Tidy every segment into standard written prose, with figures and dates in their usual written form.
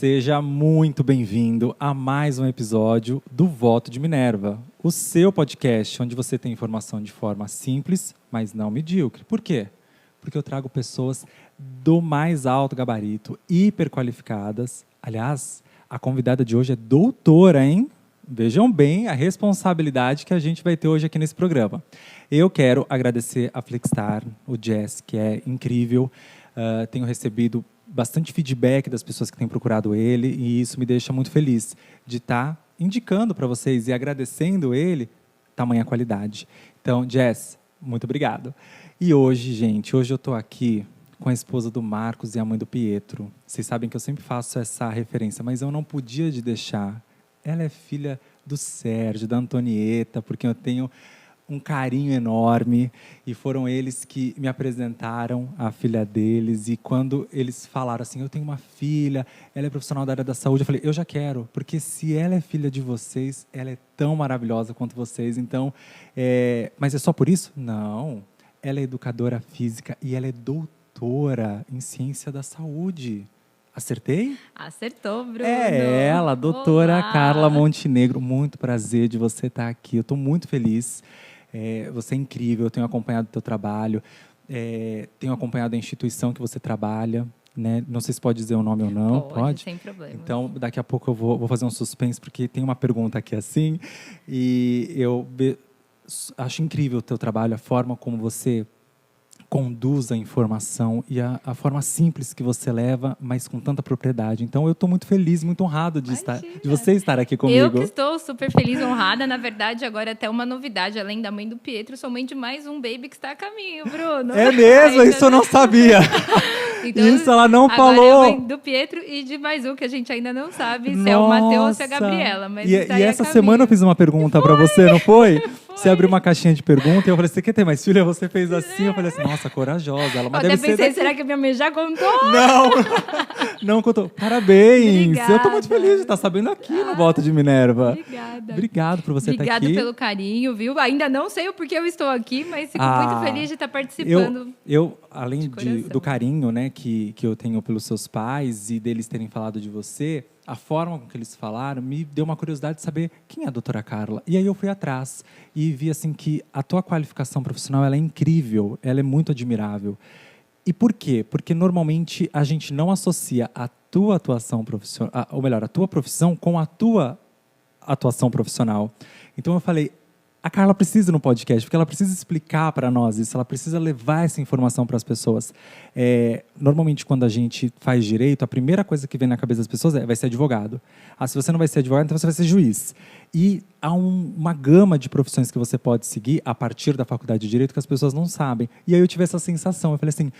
Seja muito bem-vindo a mais um episódio do Voto de Minerva, o seu podcast onde você tem informação de forma simples, mas não medíocre. Por quê? Porque eu trago pessoas do mais alto gabarito, hiper qualificadas. Aliás, a convidada de hoje é doutora, hein? Vejam bem a responsabilidade que a gente vai ter hoje aqui nesse programa. Eu quero agradecer a Flexstar, o Jess, que é incrível. Tenho recebido bastante feedback das pessoas que têm procurado ele e isso me deixa muito feliz de estar indicando para vocês e agradecendo ele tamanha qualidade. Então, Jess, muito obrigado. E hoje, gente, eu estou aqui com a esposa do Marcos e a mãe do Pietro. Vocês sabem que eu sempre faço essa referência, mas eu não podia de deixar. Ela é filha do Sérgio, da Antonieta, porque eu tenho um carinho enorme, e foram eles que me apresentaram a filha deles, e quando eles falaram assim, eu tenho uma filha, ela é profissional da área da saúde, eu falei, eu já quero, porque se ela é filha de vocês, ela é tão maravilhosa quanto vocês, então, mas é só por isso? Não, ela é educadora física e ela é doutora em ciência da saúde. Acertei? Acertou, Bruno. É ela, a doutora Olá. Carla Montenegro. Muito prazer de você estar aqui. Eu estou muito feliz. Você é incrível, eu tenho acompanhado o teu trabalho, tenho acompanhado a instituição que você trabalha, né? Não sei se pode dizer o nome ou não. Pode? Sem problema. Então, daqui a pouco eu vou fazer um suspense, porque tem uma pergunta aqui assim, e eu acho incrível o teu trabalho, a forma como você conduz a informação e a forma simples que você leva, mas com tanta propriedade. Então, eu estou muito feliz, muito honrado de você estar aqui comigo. Eu que estou super feliz, honrada. Na verdade, agora até uma novidade. Além da mãe do Pietro, sou mãe de mais um baby que está a caminho, Bruno. É mesmo? Isso eu não sabia. Então, isso ela não agora falou. É a mãe do Pietro e de mais um que a gente ainda não sabe se é o Matheus ou se é a Gabriela. Mas e essa semana eu fiz uma pergunta para você, não foi? Você abriu uma caixinha de pergunta e eu falei, você quer ter mais filha? Você fez assim, eu falei assim, nossa, corajosa. Ela, mas eu deve até pensei, ser será que a minha mãe já contou? Não contou. Parabéns. Obrigada. Eu tô muito feliz de estar sabendo aqui no Voto de Minerva. Obrigada. Obrigado por você estar aqui. Obrigada pelo carinho, viu? Ainda não sei o porquê eu estou aqui, mas fico muito feliz de estar participando. Eu além do carinho, né, que eu tenho pelos seus pais e deles terem falado de você, a forma com que eles falaram me deu uma curiosidade de saber quem é a doutora Carla. E aí eu fui atrás e vi assim que a tua qualificação profissional ela é incrível, ela é muito admirável. E por quê? Porque normalmente a gente não associa a tua atuação profissional, ou melhor, a tua profissão com a tua atuação profissional. Então eu falei, a Carla precisa ir no podcast, porque ela precisa explicar para nós isso, ela precisa levar essa informação para as pessoas. Normalmente, quando a gente faz direito, a primeira coisa que vem na cabeça das pessoas vai ser advogado. Se você não vai ser advogado, então você vai ser juiz. E há uma gama de profissões que você pode seguir a partir da faculdade de Direito que as pessoas não sabem. E aí eu tive essa sensação, eu falei assim,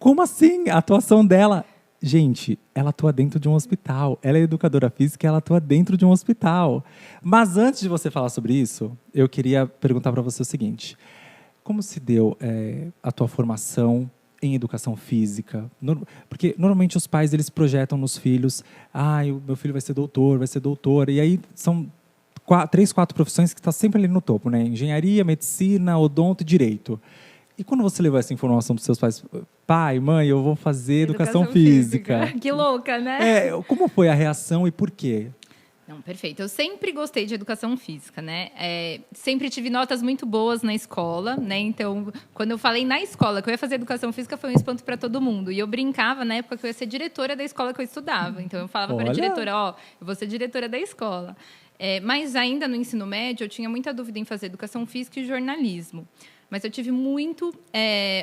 como assim a atuação dela? Gente, ela atua dentro de um hospital. Ela é educadora física e ela atua dentro de um hospital. Mas antes de você falar sobre isso, eu queria perguntar para você o seguinte. Como se deu a tua formação em educação física? Porque normalmente os pais eles projetam nos filhos, o meu filho vai ser doutora. E aí são 3, 4 profissões que estão sempre ali no topo, né? Engenharia, medicina, odonto e direito. E quando você levou essa informação para os seus pais, pai, mãe, eu vou fazer educação física. Que louca, né? Como foi a reação e por quê? Não, perfeito. Eu sempre gostei de educação física, né? Sempre tive notas muito boas na escola, né? Então, quando eu falei na escola que eu ia fazer educação física, foi um espanto para todo mundo. E eu brincava na época que eu ia ser diretora da escola que eu estudava. Então, eu falava para a diretora, eu vou ser diretora da escola. Mas ainda no ensino médio, eu tinha muita dúvida em fazer educação física e jornalismo. Mas eu tive muito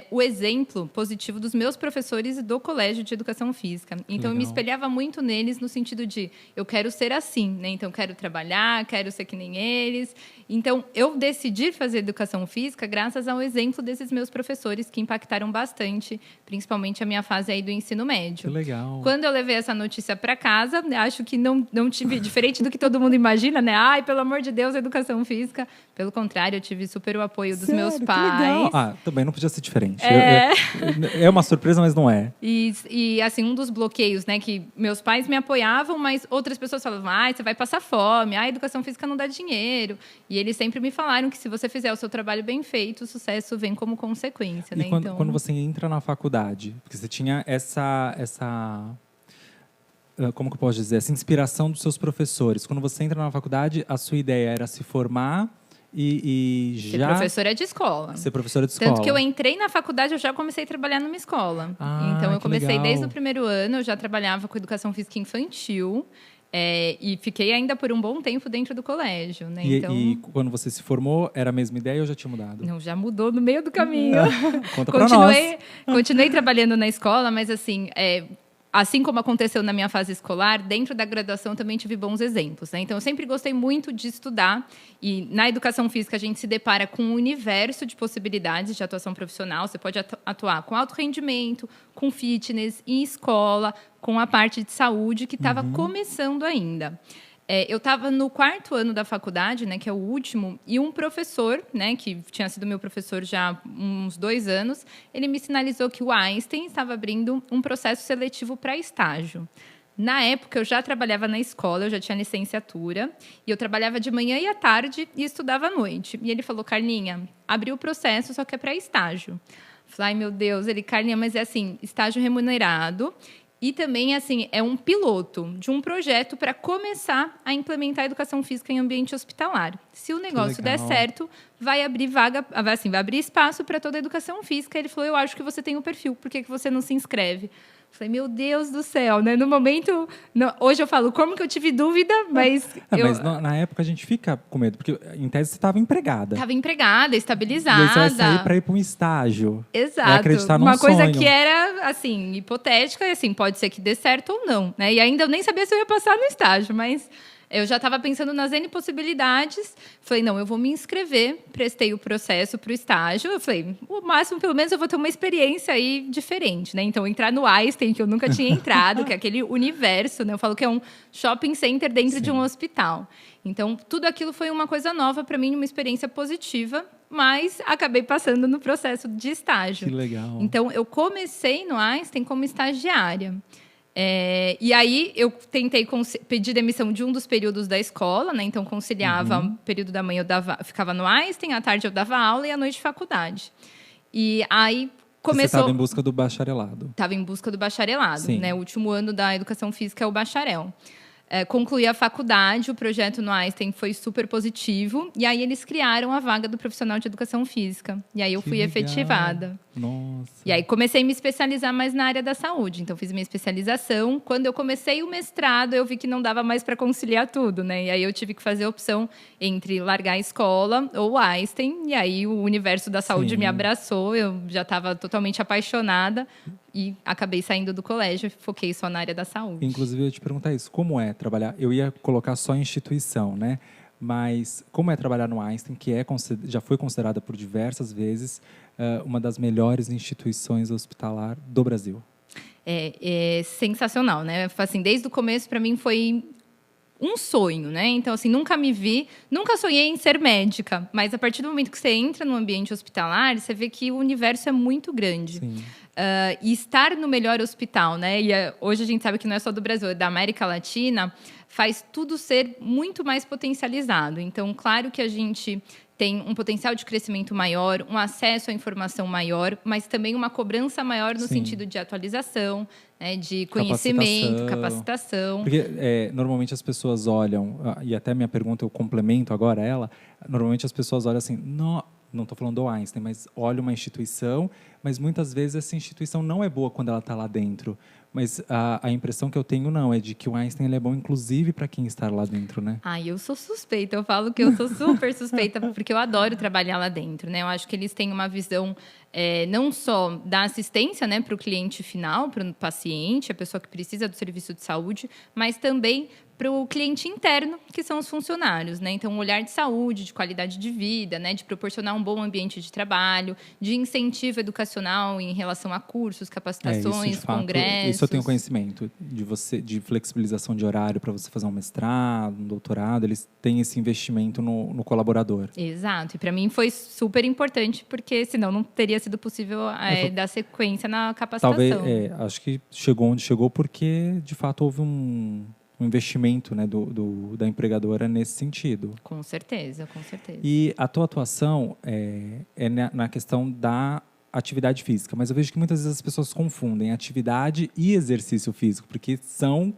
o exemplo positivo dos meus professores do colégio de educação física. Então, eu me espelhava muito neles no sentido de eu quero ser assim, né? Então, eu quero trabalhar, quero ser que nem eles. Então, eu decidi fazer educação física graças ao exemplo desses meus professores que impactaram bastante, principalmente a minha fase aí do ensino médio. Que legal. Quando eu levei essa notícia para casa, acho que não tive, diferente do que todo mundo imagina, né? Pelo amor de Deus, educação física. Pelo contrário, eu tive super o apoio dos meus pais. Legal. Também não podia ser diferente. É uma surpresa, mas não é. E assim, um dos bloqueios, né, que meus pais me apoiavam, mas outras pessoas falavam, você vai passar fome, a educação física não dá dinheiro. E eles sempre me falaram que se você fizer o seu trabalho bem feito, o sucesso vem como consequência, né? Quando você entra na faculdade, porque você tinha essa como que eu posso dizer, essa inspiração dos seus professores. Quando você entra na faculdade, a sua ideia era se formar e Ser já... professora de escola. Ser professora de escola. Tanto que eu entrei na faculdade, eu já comecei a trabalhar numa escola. Ah, então, eu que comecei legal. desde o primeiro ano, eu já trabalhava com educação física infantil. E fiquei ainda por um bom tempo dentro do colégio, né? E quando você se formou, era a mesma ideia ou já tinha mudado? Não, já mudou no meio do caminho. Conta pra nós. Continuei trabalhando na escola, mas assim como aconteceu na minha fase escolar, dentro da graduação também tive bons exemplos, né? Então, eu sempre gostei muito de estudar. E na educação física, a gente se depara com um universo de possibilidades de atuação profissional. Você pode atuar com alto rendimento, com fitness, em escola, com a parte de saúde, que estava começando ainda. Eu estava no 4º ano da faculdade, né, que é o último, e um professor, né, que tinha sido meu professor já há uns 2 anos, ele me sinalizou que o Einstein estava abrindo um processo seletivo para estágio. Na época, eu já trabalhava na escola, eu já tinha licenciatura, e eu trabalhava de manhã e à tarde e estudava à noite. E ele falou, Carlinha, abriu o processo, só que é para estágio. Falei, ai, meu Deus. Ele, Carlinha, mas é assim, estágio remunerado. E também, assim, é um piloto de um projeto para começar a implementar a educação física em ambiente hospitalar. Se o negócio der certo, vai abrir vaga, vai abrir espaço para toda a educação física. Ele falou, eu acho que você tem o perfil, por que você não se inscreve? Falei, meu Deus do céu, né? No momento, hoje eu falo, como que eu tive dúvida, mas... Mas na época a gente fica com medo, porque em tese você estava empregada. Estava empregada, estabilizada. E aí você vai sair para ir para um estágio. Exato. É acreditar num Uma coisa sonho. que era, assim, hipotética, e assim, pode ser que dê certo ou não, né? E ainda eu nem sabia se eu ia passar no estágio, mas... Eu já estava pensando nas N possibilidades. Falei, não, eu vou me inscrever. Prestei o processo para o estágio. Eu falei, o máximo, pelo menos, eu vou ter uma experiência aí diferente, né? Então, entrar no Einstein, que eu nunca tinha entrado, que é aquele universo, né? Eu falo que é um shopping center dentro de um hospital. Então, tudo aquilo foi uma coisa nova para mim, uma experiência positiva, mas acabei passando no processo de estágio. Que legal. Então, eu comecei no Einstein como estagiária. E aí eu tentei pedir demissão de um dos períodos da escola, né? Então conciliava o período da manhã, eu ficava no Einstein, à tarde eu dava aula e à noite faculdade. E aí começou. Você estava em busca do bacharelado? Estava em busca do bacharelado, Sim. né? O último ano da educação física é o bacharel. Concluí a faculdade, o projeto no Einstein foi super positivo. E aí eles criaram a vaga do profissional de educação física. E aí eu fui efetivada. Nossa. E aí comecei a me especializar mais na área da saúde. Então fiz minha especialização. Quando eu comecei o mestrado, eu vi que não dava mais para conciliar tudo, né? E aí eu tive que fazer a opção entre largar a escola ou o Einstein. E aí o universo da saúde me abraçou. Eu já estava totalmente apaixonada. E acabei saindo do colégio e foquei só na área da saúde. Inclusive, eu ia te perguntar isso. Como é trabalhar? Eu ia colocar só instituição, né? Mas como é trabalhar no Einstein, que já foi considerada por diversas vezes uma das melhores instituições hospitalar do Brasil? É sensacional, né? Assim, desde o começo, para mim, foi um sonho, né? Então, assim, nunca sonhei em ser médica, mas a partir do momento que você entra no ambiente hospitalar, você vê que o universo é muito grande. Sim. E estar no melhor hospital, né? E hoje a gente sabe que não é só do Brasil, é da América Latina, faz tudo ser muito mais potencializado. Então, claro que a gente tem um potencial de crescimento maior, um acesso à informação maior, mas também uma cobrança maior no sentido de atualização, né, de conhecimento, capacitação. Porque normalmente as pessoas olham, e até minha pergunta eu complemento agora ela, normalmente as pessoas olham assim, não estou falando do Einstein, mas olha uma instituição, mas muitas vezes essa instituição não é boa quando ela está lá dentro. Mas a impressão que eu tenho não é de que o Einstein ele é bom, inclusive, para quem está lá dentro, né? Eu sou suspeita. Eu falo que eu sou super suspeita, porque eu adoro trabalhar lá dentro, né? Eu acho que eles têm uma visão não só da assistência, né, para o cliente final, para o paciente, a pessoa que precisa do serviço de saúde, mas também para o cliente interno, que são os funcionários, né? Então, um olhar de saúde, de qualidade de vida, né? De proporcionar um bom ambiente de trabalho, de incentivo educacional em relação a cursos, capacitações, isso, de fato, congressos. Isso eu tenho conhecimento de flexibilização de horário para você fazer um mestrado, um doutorado. Eles têm esse investimento no colaborador. Exato. E para mim foi super importante, porque senão não teria sido possível dar sequência na capacitação. Talvez, acho que chegou onde chegou porque, de fato, houve um investimento, né, da empregadora nesse sentido. Com certeza, com certeza. E a tua atuação é na questão da atividade física, mas eu vejo que muitas vezes as pessoas confundem atividade e exercício físico, porque são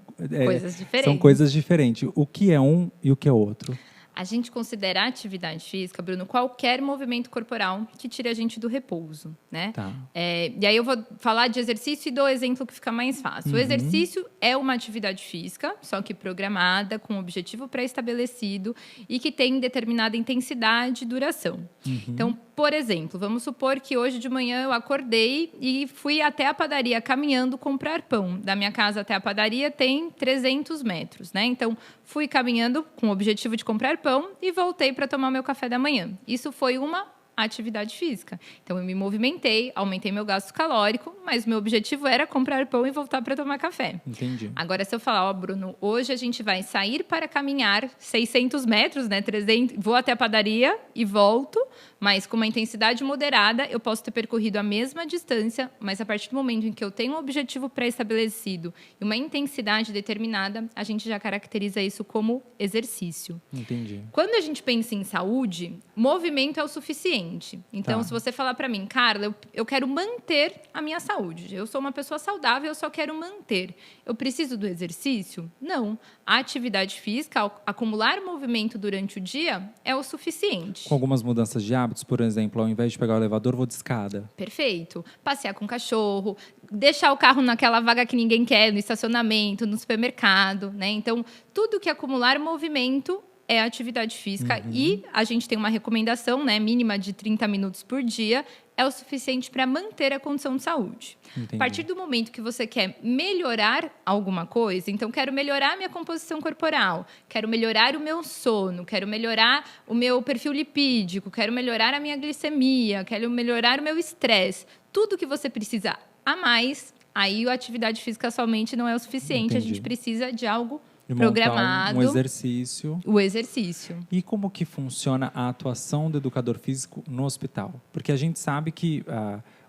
coisas diferentes. O que é um e o que é outro? A gente considera atividade física, Bruno, qualquer movimento corporal que tire a gente do repouso, né? Tá. E aí eu vou falar de exercício e dou o exemplo que fica mais fácil. O exercício é uma atividade física, só que programada, com objetivo pré-estabelecido e que tem determinada intensidade e duração. Então, por exemplo, vamos supor que hoje de manhã eu acordei e fui até a padaria caminhando comprar pão. Da minha casa até a padaria tem 300 metros, né? Então, fui caminhando com o objetivo de comprar pão e voltei para tomar meu café da manhã. Isso foi uma atividade física. Então, eu me movimentei, aumentei meu gasto calórico, mas meu objetivo era comprar pão e voltar para tomar café. Entendi. Agora, se eu falar, Bruno, hoje a gente vai sair para caminhar 600 metros, né, 300, vou até a padaria e volto, mas com uma intensidade moderada, eu posso ter percorrido a mesma distância, mas a partir do momento em que eu tenho um objetivo pré-estabelecido e uma intensidade determinada, a gente já caracteriza isso como exercício. Entendi. Quando a gente pensa em saúde, movimento é o suficiente. Então, se você falar para mim, Carla, eu quero manter a minha saúde. Eu sou uma pessoa saudável, eu só quero manter. Eu preciso do exercício? Não. A atividade física, acumular movimento durante o dia, é o suficiente. Com algumas mudanças de hábitos, por exemplo, ao invés de pegar o elevador, vou de escada. Perfeito. Passear com o cachorro, deixar o carro naquela vaga que ninguém quer, no estacionamento, no supermercado, né? Então, tudo que acumular movimento é atividade física e a gente tem uma recomendação, né, mínima de 30 minutos por dia, é o suficiente para manter a condição de saúde. Entendi. A partir do momento que você quer melhorar alguma coisa, então quero melhorar a minha composição corporal, quero melhorar o meu sono, quero melhorar o meu perfil lipídico, quero melhorar a minha glicemia, quero melhorar o meu estresse, tudo que você precisa a mais, aí a atividade física somente não é o suficiente, Entendi. a gente precisa de algo De programado. Um exercício. O exercício. E como que funciona a atuação do educador físico no hospital? Porque a gente sabe que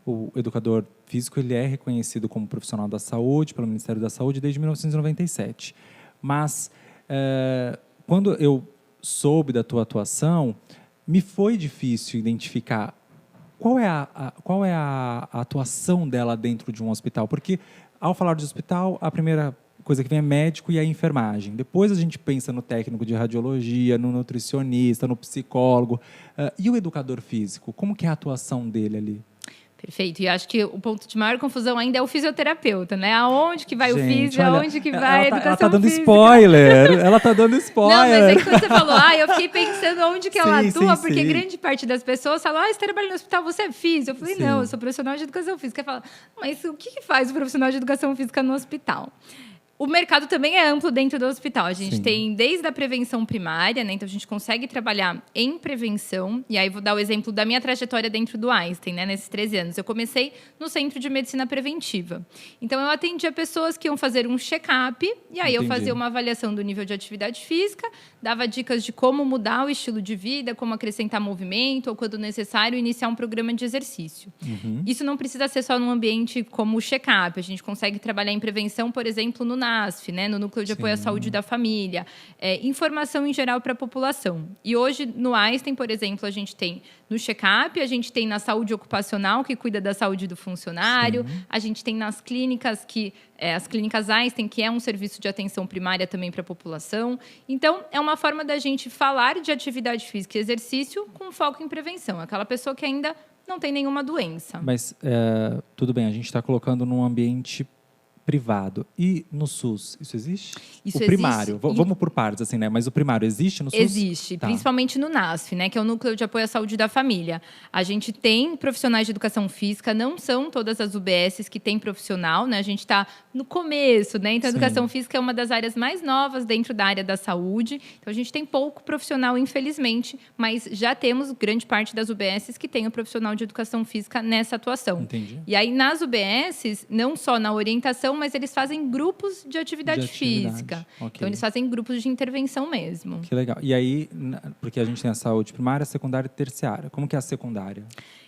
o educador físico ele é reconhecido como profissional da saúde pelo Ministério da Saúde desde 1997. Mas quando eu soube da tua atuação, me foi difícil identificar qual é a atuação dela dentro de um hospital. Porque ao falar de hospital, a primeira coisa que vem é médico e a enfermagem. Depois a gente pensa no técnico de radiologia, no nutricionista, no psicólogo. E o educador físico? Como que é a atuação dele ali? Perfeito. E acho que o ponto de maior confusão ainda é o fisioterapeuta, né? Aonde que vai o físio, olha, aonde que vai a educação física. Ela tá dando spoiler. Ela tá dando spoiler. Não, mas é que quando você falou, eu fiquei pensando onde que ela atua, porque sim. grande parte das pessoas falam, você trabalha no hospital, você é físio? Eu falei, não, eu sou profissional de educação física. Fala, mas o que faz o profissional de educação física no hospital? O mercado também é amplo dentro do hospital. A gente tem desde a prevenção primária, né? Então a gente consegue trabalhar em prevenção. E aí vou dar o exemplo da minha trajetória dentro do Einstein, né? Nesses 13 anos. Eu comecei no Centro de Medicina Preventiva. Então eu atendia pessoas que iam fazer um check-up e aí eu fazia uma avaliação do nível de atividade física, dava dicas de como mudar o estilo de vida, como acrescentar movimento ou, quando necessário, iniciar um programa de exercício. Isso não precisa ser só num ambiente como o check-up. A gente consegue trabalhar em prevenção, por exemplo, no NASF, né, no Núcleo de Apoio à Saúde da Família. Informação em geral para a população. E hoje, no Einstein, por exemplo, a gente tem no check-up, a gente tem na saúde ocupacional, que cuida da saúde do funcionário, a gente tem nas clínicas, as clínicas Einstein, que é um serviço de atenção primária também para a população. Então, é uma forma da gente falar de atividade física e exercício com foco em prevenção. Aquela pessoa que ainda não tem nenhuma doença. Mas, tudo bem, a gente está colocando num ambiente privado. E no SUS, isso existe? Isso o primário, vamos por partes, assim, né? Mas o primário existe no SUS? Existe, principalmente no NASF, né? Que é o Núcleo de Apoio à Saúde da Família. A gente tem profissionais de educação física, não são todas as UBSs que têm profissional, né? A gente está no começo, né? Então, a educação física é uma das áreas mais novas dentro da área da saúde. Então, a gente tem pouco profissional, infelizmente, mas já temos grande parte das UBSs que tem o profissional de educação física nessa atuação. Entendi. E aí, nas UBSs, não só na orientação, mas eles fazem grupos de atividade física. Okay. Então, eles fazem grupos de intervenção mesmo. Que legal. E aí, porque a gente tem a saúde primária, secundária e terciária. Como que é a secundária?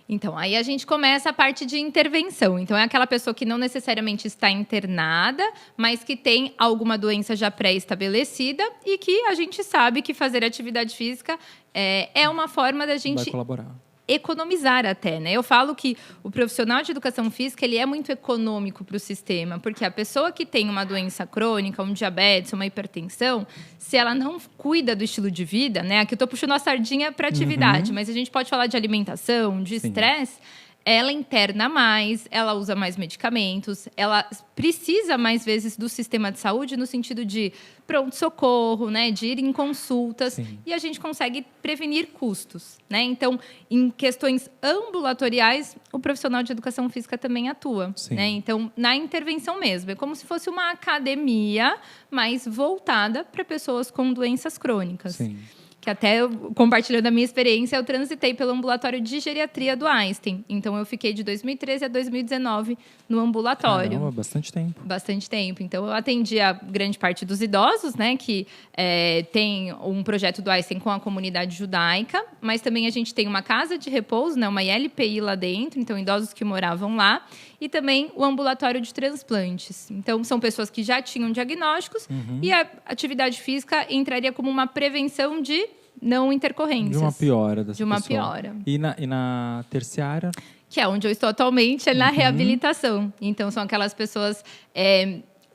Então, aí a gente começa a parte de intervenção. Então, é aquela pessoa que não necessariamente está internada, mas que tem alguma doença já pré-estabelecida e que a gente sabe que fazer atividade física é uma forma da gente... Vai colaborar. economizar até, né? Eu falo que o profissional de educação física, ele é muito econômico para o sistema, porque a pessoa que tem uma doença crônica, um diabetes, uma hipertensão, se ela não cuida do estilo de vida, né? Aqui eu estou puxando a sardinha para atividade, mas a gente pode falar de alimentação, de estresse, ela interna mais, ela usa mais medicamentos, ela precisa mais vezes do sistema de saúde no sentido de pronto-socorro, né, de ir em consultas. Sim. E a gente consegue prevenir custos, né? Então, em questões ambulatoriais, o profissional de educação física também atua, né? Então, na intervenção mesmo, é como se fosse uma academia mais voltada para pessoas com doenças crônicas. Sim. Que até, compartilhando a minha experiência, eu transitei pelo ambulatório de geriatria do Einstein. Então, eu fiquei de 2013 a 2019 no ambulatório. Caramba, bastante tempo. Bastante tempo. Então, eu atendi a grande parte dos idosos, né? Que tem um projeto do Einstein com a comunidade judaica. Mas também a gente tem uma casa de repouso, né? Uma ILPI lá dentro. Então, idosos que moravam lá. E também o ambulatório de transplantes. Então, são pessoas que já tinham diagnósticos. E a atividade física entraria como uma prevenção de não intercorrências. De uma piora dessa pessoa. De uma piora. E na terciária? Que é onde eu estou atualmente, é na reabilitação. Então, são aquelas pessoas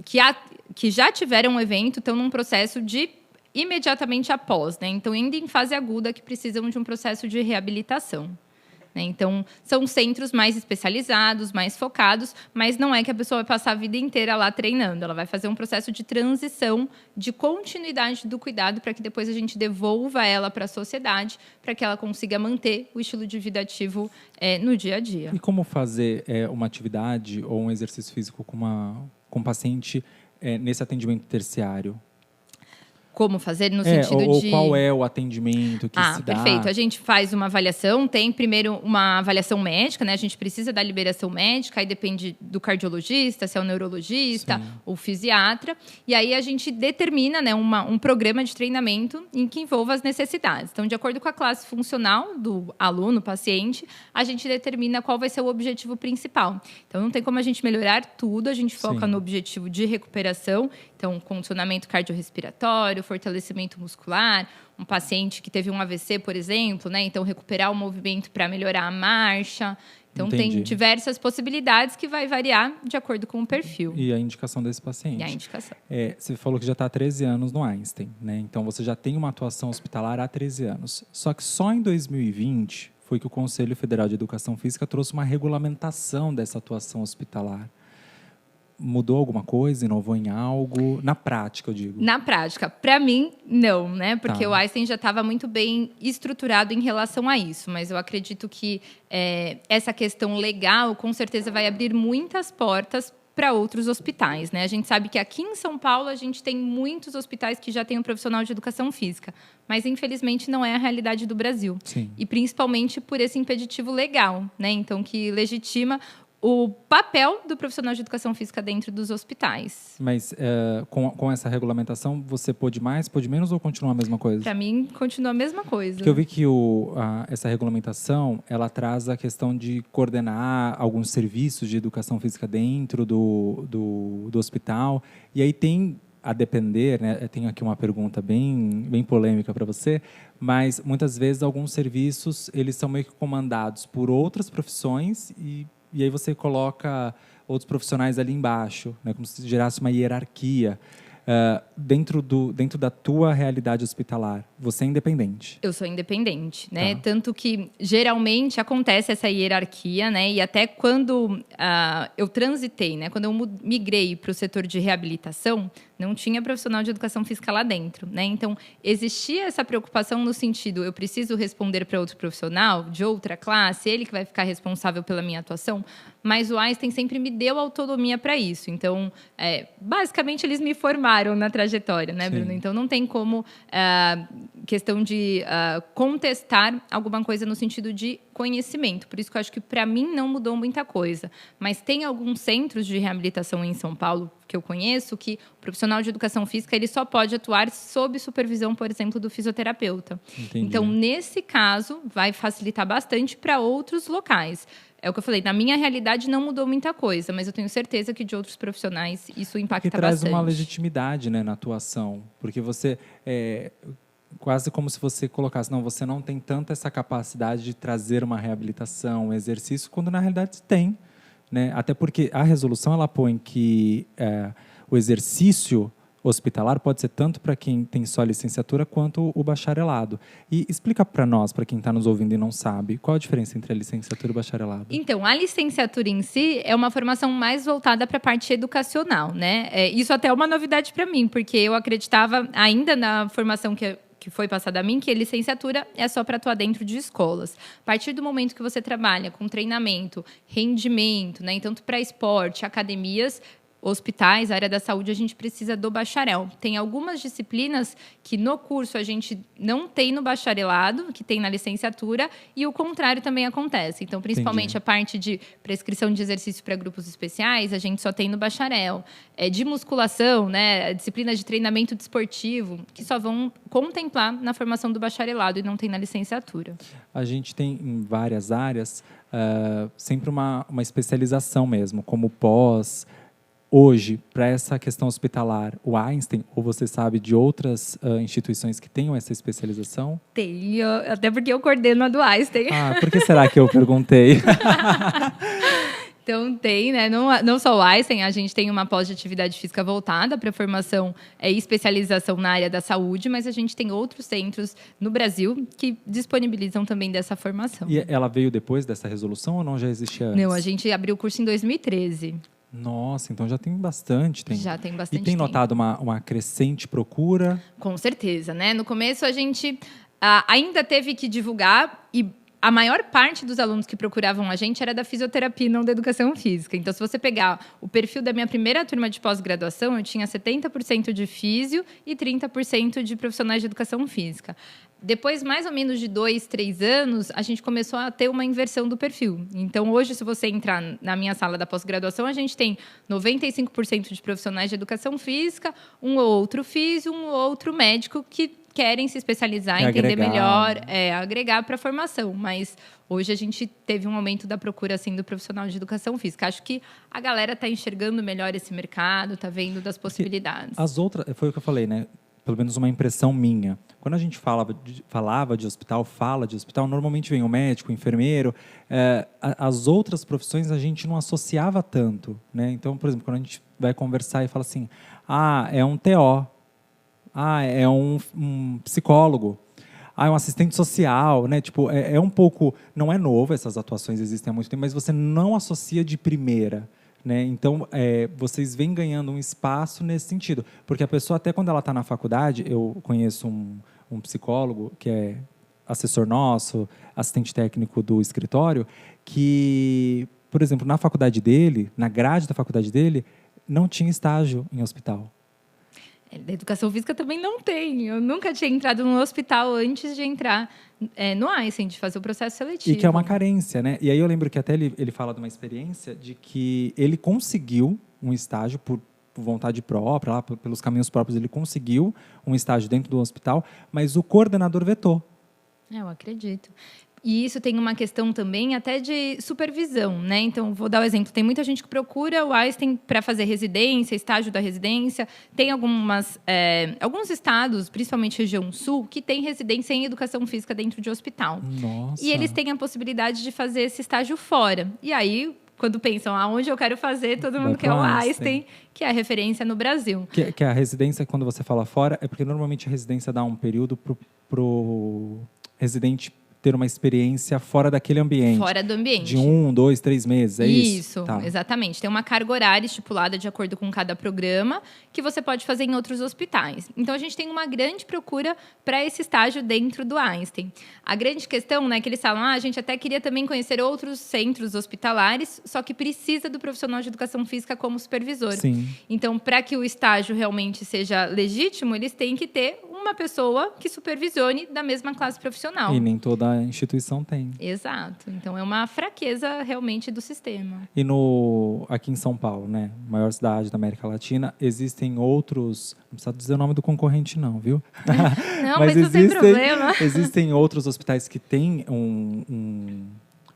que já tiveram um evento, estão num processo de imediatamente após, né? Então, ainda em fase aguda, que precisam de um processo de reabilitação. Então, são centros mais especializados, mais focados, mas não é que a pessoa vai passar a vida inteira lá treinando. Ela vai fazer um processo de transição, de continuidade do cuidado, para que depois a gente devolva ela para a sociedade, para que ela consiga manter o estilo de vida ativo no dia a dia. E como fazer uma atividade ou um exercício físico com um paciente nesse atendimento terciário? Como fazer no sentido de... qual é o atendimento que se dá? Perfeito. A gente faz uma avaliação, tem primeiro uma avaliação médica, né? A gente precisa da liberação médica, aí depende do cardiologista, se é o neurologista, o fisiatra. E aí a gente determina, né, um programa de treinamento em que envolva as necessidades. Então, de acordo com a classe funcional do aluno, paciente, a gente determina qual vai ser o objetivo principal. Então, não tem como a gente melhorar tudo, a gente foca no objetivo de recuperação. Então, condicionamento cardiorrespiratório, fortalecimento muscular, um paciente que teve um AVC, por exemplo, né? Então, recuperar o movimento para melhorar a marcha. Então, tem diversas possibilidades que vai variar de acordo com o perfil. E a indicação desse paciente. E a indicação. Você falou que já está há 13 anos no Einstein, né? Então, você já tem uma atuação hospitalar há 13 anos. Só que só em 2020 foi que o Conselho Federal de Educação Física trouxe uma regulamentação dessa atuação hospitalar. Mudou alguma coisa? Inovou em algo? Na prática, eu digo. Na prática. Para mim, não, né? Porque o Einstein já estava muito bem estruturado em relação a isso. Mas eu acredito que essa questão legal, com certeza, vai abrir muitas portas para outros hospitais, né? A gente sabe que aqui em São Paulo a gente tem muitos hospitais que já têm um profissional de educação física, mas infelizmente não é a realidade do Brasil. Sim. E principalmente por esse impeditivo legal, né? Então, que legitima o papel do profissional de educação física dentro dos hospitais. Mas com essa regulamentação, você pôde mais, pôde menos ou continua a mesma coisa? Para mim, continua a mesma coisa. Porque eu vi que essa regulamentação, ela traz a questão de coordenar alguns serviços de educação física dentro do hospital. E aí tem, a depender, né, tem aqui uma pergunta bem polêmica para você, mas muitas vezes alguns serviços, eles são meio que comandados por outras profissões e aí você coloca outros profissionais ali embaixo, né, como se gerasse uma hierarquia. Dentro da tua realidade hospitalar, você é independente? Eu sou independente, né? Tanto que, geralmente, acontece essa hierarquia, né? E até quando eu transitei, né? Quando eu migrei para o setor de reabilitação, não tinha profissional de educação física lá dentro, né? Então, existia essa preocupação no sentido, eu preciso responder para outro profissional de outra classe, ele que vai ficar responsável pela minha atuação, mas o Einstein sempre me deu autonomia para isso. Então, basicamente, eles me formaram na trajetória, né, Bruno? Então, não tem como questão de contestar alguma coisa no sentido de conhecimento. Por isso que eu acho que, para mim, não mudou muita coisa. Mas tem alguns centros de reabilitação em São Paulo que eu conheço que o profissional de educação física ele só pode atuar sob supervisão, por exemplo, do fisioterapeuta. Entendi. Então, nesse caso, vai facilitar bastante para outros locais. É o que eu falei, na minha realidade não mudou muita coisa, mas eu tenho certeza que de outros profissionais isso impacta bastante. Porque traz uma legitimidade, né, na atuação. Porque você... quase como se você colocasse, não, você não tem tanta essa capacidade de trazer uma reabilitação, um exercício, quando na realidade tem, né? Até porque a resolução ela põe que o exercício hospitalar pode ser tanto para quem tem só licenciatura quanto o bacharelado. E explica para nós, para quem está nos ouvindo e não sabe, qual a diferença entre a licenciatura e o bacharelado? Então, a licenciatura em si é uma formação mais voltada para a parte educacional, né? Isso até é uma novidade para mim, porque eu acreditava ainda na formação que foi passada a mim, que a licenciatura é só para atuar dentro de escolas. A partir do momento que você trabalha com treinamento, rendimento, né, tanto para esporte, academias, hospitais, área da saúde, a gente precisa do bacharel. Tem algumas disciplinas que no curso a gente não tem no bacharelado, que tem na licenciatura, e o contrário também acontece. Então, principalmente a parte de prescrição de exercícios para grupos especiais, a gente só tem no bacharel. De musculação, né, disciplinas de treinamento desportivo, que só vão contemplar na formação do bacharelado e não tem na licenciatura. A gente tem em várias áreas sempre uma especialização mesmo, como pós. Hoje, para essa questão hospitalar, o Einstein, ou você sabe de outras instituições que tenham essa especialização? Tem, até porque eu coordeno a do Einstein. Ah, por que será que eu perguntei? Então, tem, né? Não só o Einstein, a gente tem uma pós de atividade física voltada para formação e especialização na área da saúde, mas a gente tem outros centros no Brasil que disponibilizam também dessa formação. E ela veio depois dessa resolução ou não já existia antes? Não, a gente abriu o curso em 2013. Nossa, então já tem bastante tempo. Já tem bastante tempo. E tem notado uma crescente procura? Com certeza, né? No começo a gente ainda teve que divulgar e a maior parte dos alunos que procuravam a gente era da fisioterapia e não da educação física. Então, se você pegar o perfil da minha primeira turma de pós-graduação, eu tinha 70% de físio e 30% de profissionais de educação física. Depois, mais ou menos de 2, 3 anos, a gente começou a ter uma inversão do perfil. Então, hoje, se você entrar na minha sala da pós-graduação, a gente tem 95% de profissionais de educação física, um ou outro físio, um ou outro médico que querem se especializar, entender melhor, agregar para a formação. Mas hoje a gente teve um aumento da procura assim, do profissional de educação física. Acho que a galera está enxergando melhor esse mercado, está vendo das possibilidades. As outras, foi o que eu falei, né? Pelo menos uma impressão minha. Quando a gente fala de hospital, normalmente vem o médico, o enfermeiro. As outras profissões a gente não associava tanto, né? Então, por exemplo, quando a gente vai conversar e fala assim, é um TO, é um psicólogo, é um assistente social, né? Tipo, é um pouco, não é novo, essas atuações existem há muito tempo, mas você não associa de primeira. Né? Então, vocês vêm ganhando um espaço nesse sentido. Porque a pessoa, até quando ela está na faculdade, eu conheço um psicólogo que é assessor nosso, assistente técnico do escritório, que, por exemplo, na faculdade dele, na grade da faculdade dele, não tinha estágio em hospital. Da educação física também não tem. Eu nunca tinha entrado no hospital antes de entrar no Einstein, de fazer o processo seletivo. E que é uma carência, né? E aí eu lembro que até ele fala de uma experiência de que ele conseguiu um estágio por vontade própria, lá, pelos caminhos próprios, ele conseguiu um estágio dentro do hospital, mas o coordenador vetou. Eu acredito. E isso tem uma questão também até de supervisão, né? Então, vou dar um exemplo. Tem muita gente que procura o Einstein para fazer residência, estágio da residência. Tem alguns estados, principalmente região sul, que tem residência em educação física dentro de hospital. Nossa. E eles têm a possibilidade de fazer esse estágio fora. E aí, quando pensam aonde eu quero fazer, todo mundo quer o Einstein, que é a referência no Brasil. Que a residência, quando você fala fora, é porque normalmente a residência dá um período pro residente ter uma experiência fora daquele ambiente. Fora do ambiente. De 1, 2, 3 meses, é isso? Isso, tá. Exatamente. Tem uma carga horária estipulada de acordo com cada programa que você pode fazer em outros hospitais. Então, a gente tem uma grande procura para esse estágio dentro do Einstein. A grande questão, né, que eles falam, a gente até queria também conhecer outros centros hospitalares, só que precisa do profissional de educação física como supervisor. Sim. Então, para que o estágio realmente seja legítimo, eles têm que ter uma pessoa que supervisione da mesma classe profissional. E nem toda a instituição tem. Exato. Então, é uma fraqueza realmente do sistema. E aqui em São Paulo, né, maior cidade da América Latina, existem outros... Não precisa dizer o nome do concorrente não, viu? Não, mas não tem problema. Existem outros hospitais que têm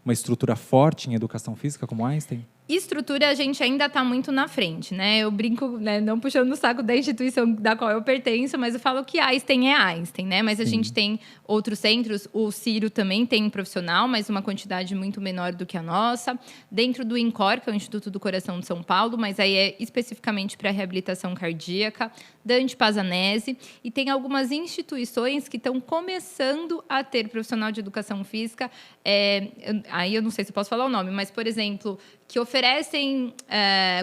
uma estrutura forte em educação física, como Einstein? Estrutura, a gente ainda está muito na frente, né? Eu brinco, né, não puxando o saco da instituição da qual eu pertenço, mas eu falo que Einstein é Einstein, né? Mas a gente tem outros centros, o Ciro também tem um profissional, mas uma quantidade muito menor do que a nossa. Dentro do INCOR, que é o Instituto do Coração de São Paulo, mas aí é especificamente para reabilitação cardíaca, Dante Pazanese, e tem algumas instituições que estão começando a ter profissional de educação física, aí eu não sei se eu posso falar o nome, mas, por exemplo, que oferecem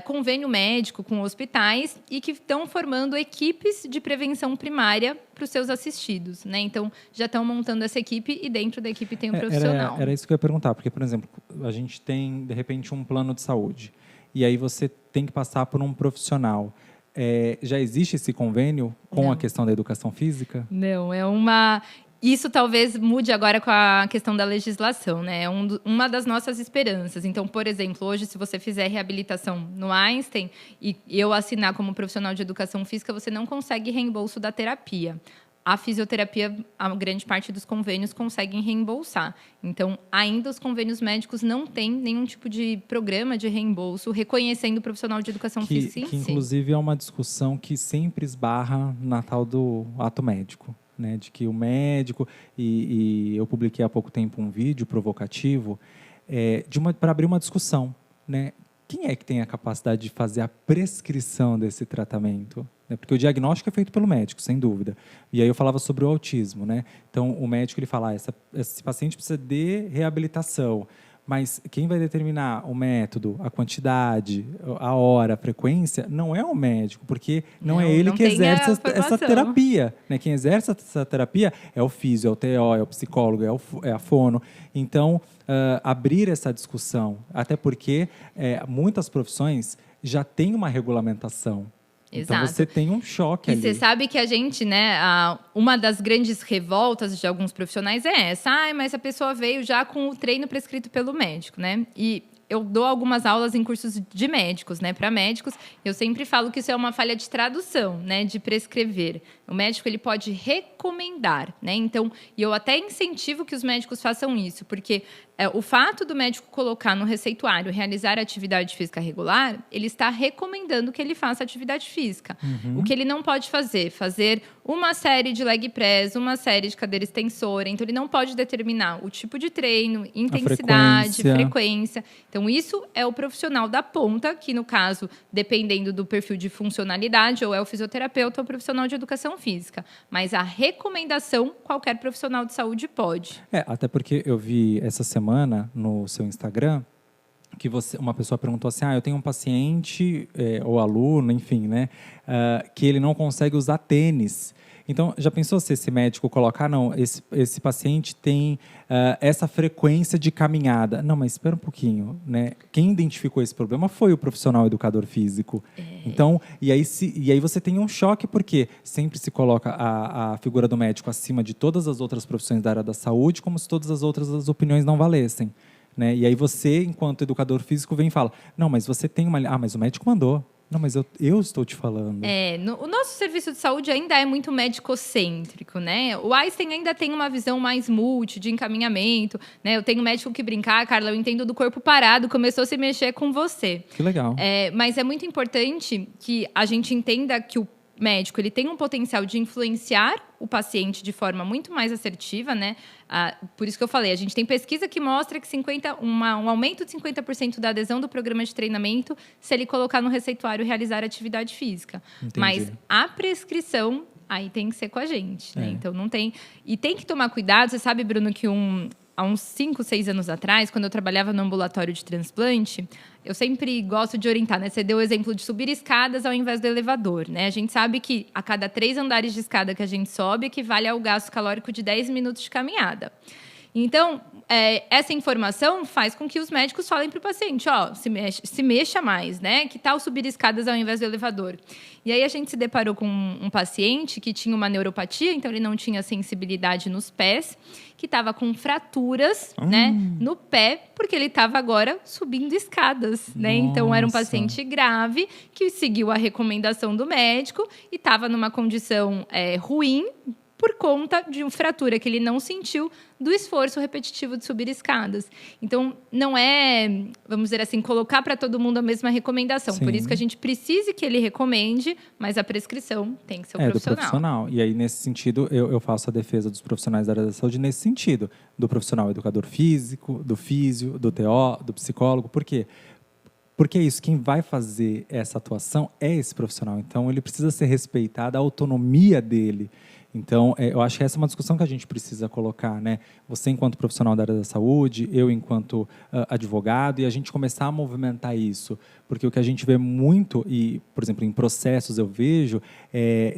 convênio médico com hospitais e que estão formando equipes de prevenção primária para os seus assistidos, né? Então, já estão montando essa equipe e dentro da equipe tem um profissional. Era isso que eu ia perguntar, porque, por exemplo, a gente tem, de repente, um plano de saúde e aí você tem que passar por um profissional. Já existe esse convênio com a questão da educação física? Não, Isso talvez mude agora com a questão da legislação, né? É uma das nossas esperanças. Então, por exemplo, hoje, se você fizer reabilitação no Einstein e eu assinar como profissional de educação física, você não consegue reembolso da terapia. A fisioterapia, a grande parte dos convênios conseguem reembolsar. Então, ainda os convênios médicos não têm nenhum tipo de programa de reembolso reconhecendo o profissional de educação física em si. Que, inclusive, é uma discussão que sempre esbarra na tal do ato médico. Né, de que o médico, e eu publiquei há pouco tempo um vídeo provocativo para abrir uma discussão. Né? Quem é que tem a capacidade de fazer a prescrição desse tratamento? Né? Porque o diagnóstico é feito pelo médico, sem dúvida. E aí eu falava sobre o autismo. Né? Então, o médico ele fala, esse paciente precisa de reabilitação. Mas quem vai determinar o método, a quantidade, a hora, a frequência, não é o médico, porque não é ele que exerce essa terapia. Né? Quem exerce essa terapia é o físio, é o TO, é o psicólogo, é a fono. Então, abrir essa discussão, até porque muitas profissões já têm uma regulamentação. Exato. Então, você tem um choque ali. E você sabe que a gente, né, uma das grandes revoltas de alguns profissionais é essa. Mas a pessoa veio já com o treino prescrito pelo médico, né? E eu dou algumas aulas em cursos de médicos, né, para médicos. Eu sempre falo que isso é uma falha de tradução, né, de prescrever. O médico ele pode recomendar, né? Então, e eu até incentivo que os médicos façam isso, porque o fato do médico colocar no receituário realizar atividade física regular, ele está recomendando que ele faça atividade física. O que ele não pode fazer uma série de leg press, uma série de cadeira extensora. Então, ele não pode determinar o tipo de treino, intensidade, frequência. Então, isso é o profissional da ponta, que no caso, dependendo do perfil de funcionalidade, ou é o fisioterapeuta ou o profissional de educação física. Mas a recomendação, qualquer profissional de saúde pode. Até porque eu vi essa semana no seu Instagram que uma pessoa perguntou assim, eu tenho um paciente ou aluno, enfim, né, que ele não consegue usar tênis. Então, já pensou se esse médico colocar, não, esse paciente tem essa frequência de caminhada. Não, mas espera um pouquinho, né? Quem identificou esse problema foi o profissional educador físico. Então, e aí você tem um choque, porque sempre se coloca a figura do médico acima de todas as outras profissões da área da saúde, como se todas as outras opiniões não valessem. Né? E aí você, enquanto educador físico, vem e fala, não, mas você tem uma... mas o médico mandou. Não, mas eu estou te falando. O nosso serviço de saúde ainda é muito médico-cêntrico, né? O Einstein ainda tem uma visão mais multi, de encaminhamento, né? Eu tenho um médico que brincar, Carla, eu entendo do corpo parado, começou a se mexer com você. Que legal. Mas é muito importante que a gente entenda que o médico ele tem um potencial de influenciar o paciente de forma muito mais assertiva, né? Por isso que eu falei, a gente tem pesquisa que mostra que um aumento de 50% da adesão do programa de treinamento se ele colocar no receituário realizar atividade física. Entendi. Mas a prescrição aí tem que ser com a gente, né? Então não tem... E tem que tomar cuidado, você sabe, Bruno, que há uns 5, 6 anos atrás, quando eu trabalhava no ambulatório de transplante, eu sempre gosto de orientar, né? Você deu o exemplo de subir escadas ao invés do elevador, né? A gente sabe que a cada 3 andares de escada que a gente sobe, equivale ao gasto calórico de 10 minutos de caminhada. Então, essa informação faz com que os médicos falem para o paciente, se mexa mais, né? Que tal subir escadas ao invés do elevador? E aí a gente se deparou com um paciente que tinha uma neuropatia, então ele não tinha sensibilidade nos pés, que estava com fraturas, né, no pé, porque ele estava agora subindo escadas, né? Então era um paciente grave que seguiu a recomendação do médico e estava numa condição ruim, por conta de uma fratura que ele não sentiu do esforço repetitivo de subir escadas. Então, não é, vamos dizer assim, colocar para todo mundo a mesma recomendação. Sim. Por isso que a gente precisa que ele recomende, mas a prescrição tem que ser o profissional. Do profissional. E aí, nesse sentido, eu faço a defesa dos profissionais da área da saúde nesse sentido. Do profissional educador físico, do físio, do TO, do psicólogo. Por quê? Porque é isso, quem vai fazer essa atuação é esse profissional. Então, ele precisa ser respeitado, a autonomia dele. Então, eu acho que essa é uma discussão que a gente precisa colocar, né? Você enquanto profissional da área da saúde, eu enquanto advogado, e a gente começar a movimentar isso. Porque o que a gente vê muito, e, por exemplo, em processos eu vejo,